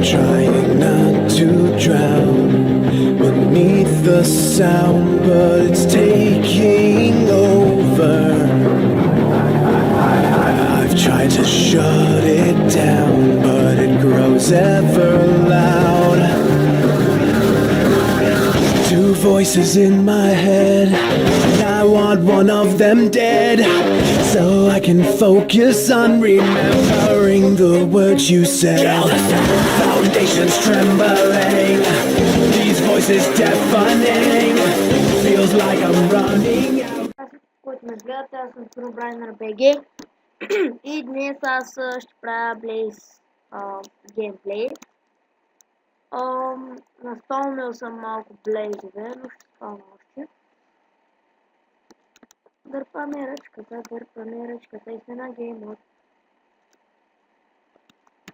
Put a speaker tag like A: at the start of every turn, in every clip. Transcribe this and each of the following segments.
A: trying not to drown beneath the sound, but it's taking over. I've tried to shut it down, but it grows ever loud. Two voices in my head, and I want one of them dead, so I can focus on remembering the words you said. Foundations trembling, these voices deafening, feels like I'm running out.
B: Който ме гледате, аз съм Трубрайнер БГ и днес аз ще правя Blaze геймплей. Настолнил съм малко блейзове, но ще спална още. Дърпаме ръчката и сме на геймод.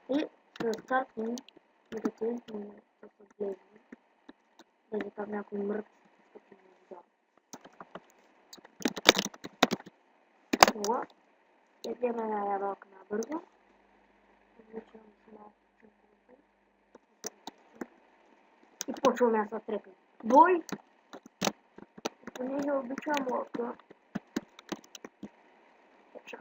B: И ще стартим игрите с блейзове. Даже там някой мръд, защото не видял. Това. Идеме на ябълка набързо. Извличам си малко чуковете. И почваме аз да трепим. Бой! Понеже обичам лодка. Печа.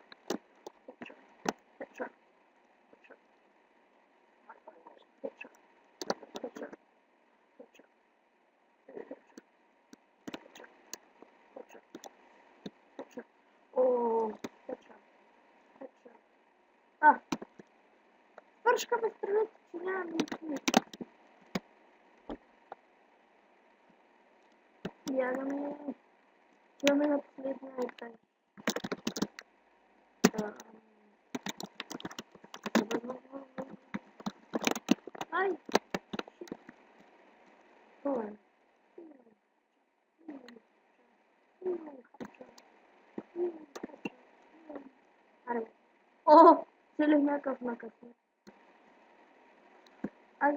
B: О, печа. Свършка ме стрелите, че нямам нищо. Бягаме. Идваме на последния етай. Ай! Това е. Аре. О! Целих някакъв накъсне. Ай!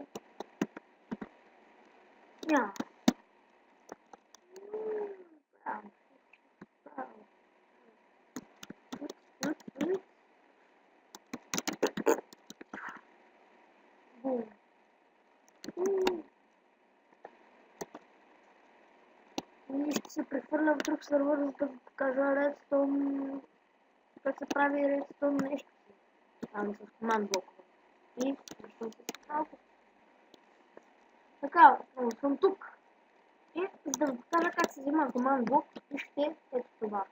B: Ня! Бум! И ще се прехвърля в друг сервер, за да ви покажа Redstone, как се прави Redstone нещо. Ами с команд блокове. И връщам се с малко. Така, отново съм тук. И за да ви покажа как се взима команд блок, вижте ето това.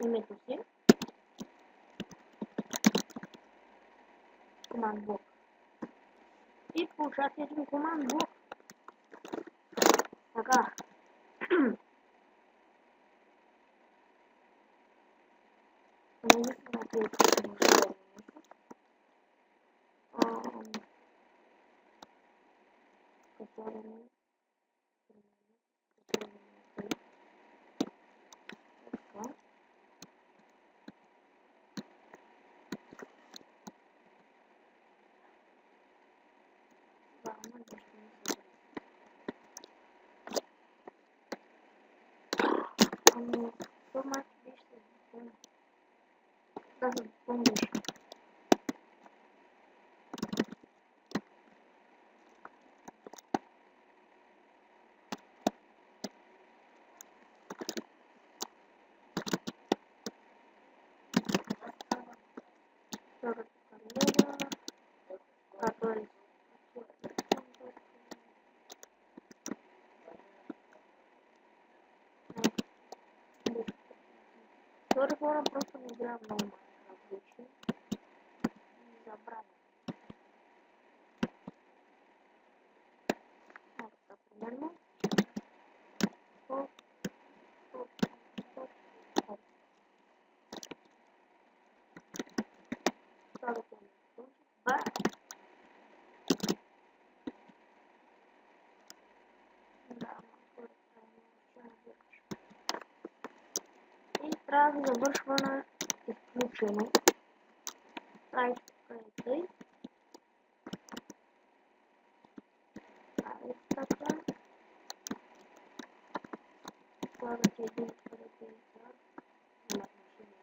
B: Името си. Команд блок. И получавате един команд блок. Така. Не знам как е това. Каторено. Това малко беше да се помниш. Втората кариера, която е втори хора просто не играя много Майнкрафт вече. Забравя. Така, примерно. Хоп, хоп, хоп, хоп. Това да помня. Това. Да, и трябва да завършване изключено. Правиш тъй. Правиш така. Слагате един параденцар. Няма машина.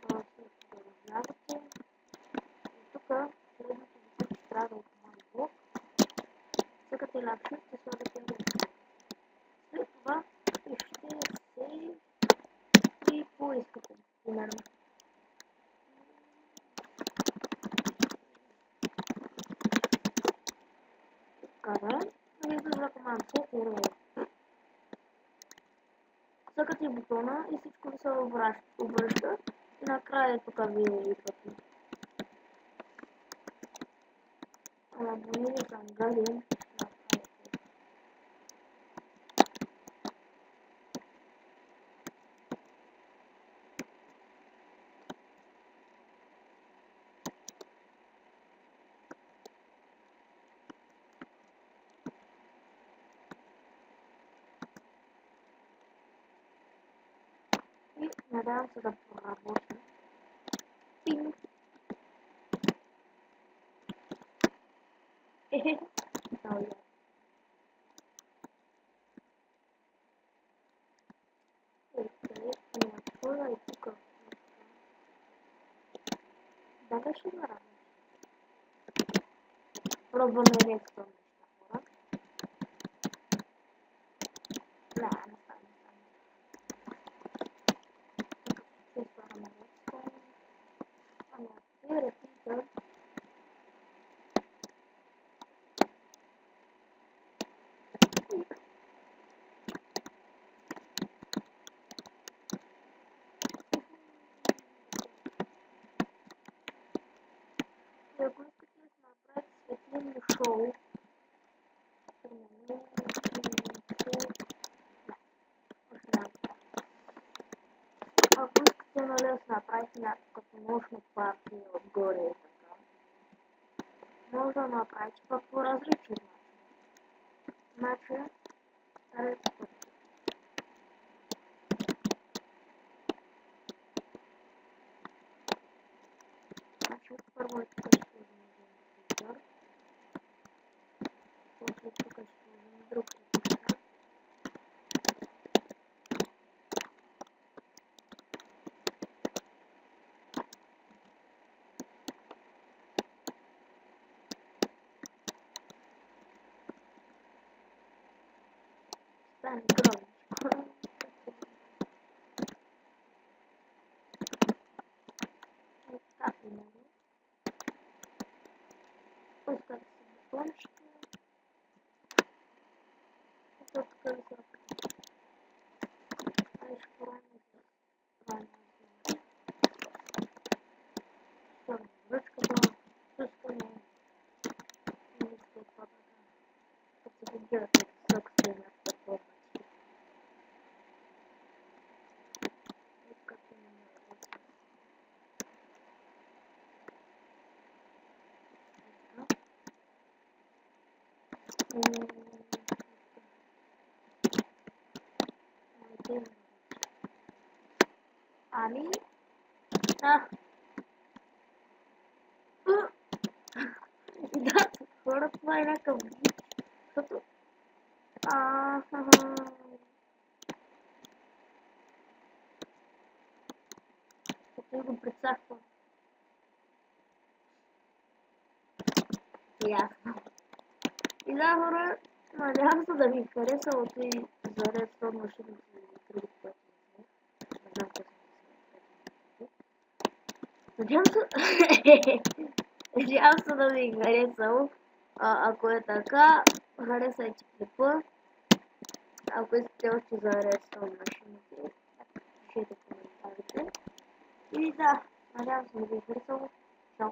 B: Това се желязото. И тук следното, което трябва да команд блок. Цъкате лапши, ще слагате ред. След това пишете сейв и поискате, примерно. Така, излиза команд блок и ред. Цъкате бутона и всичко ви се обръща. И накрая тук ви идват. Абонирайте към Галин. И надявам се да проработи. Пинг! Ехе! Много ясно. Окей, това и тук. Да, беше да работи. Пробваме редстон неща, хора. Не става. Ще слагаме редстон. Ама, и репитър. И ако искате да се направите светлинно шоу, примерно, ако искате нали да се направите някакво като нощно парти отгоре и така, може да направите пък по различен начин. Значи, редстон. Значи, първо е тук ще сложим репитър. После тук ще сложим друг репитър. Стане гръмничко. И така, примерно. Пускате си бутончето. И тук да се правиш корона с крайна зима. Слагаме връчката, пускаме и след това така. Като се гледате съкъсте някаква форма. И като не работи. Ами, да, хора, това е някакъв глич, защото като го прецаква. Ясно. И да, хора, надявам се да ви хареса от и за Redstone машините и други пъти. Не знам какво съм надявам се да ви харесал. Ако е така, харесайте клипа. Ако искате още за Redstone машините, пишете в коментарите. И да, надявам се да ви харесал. Чао!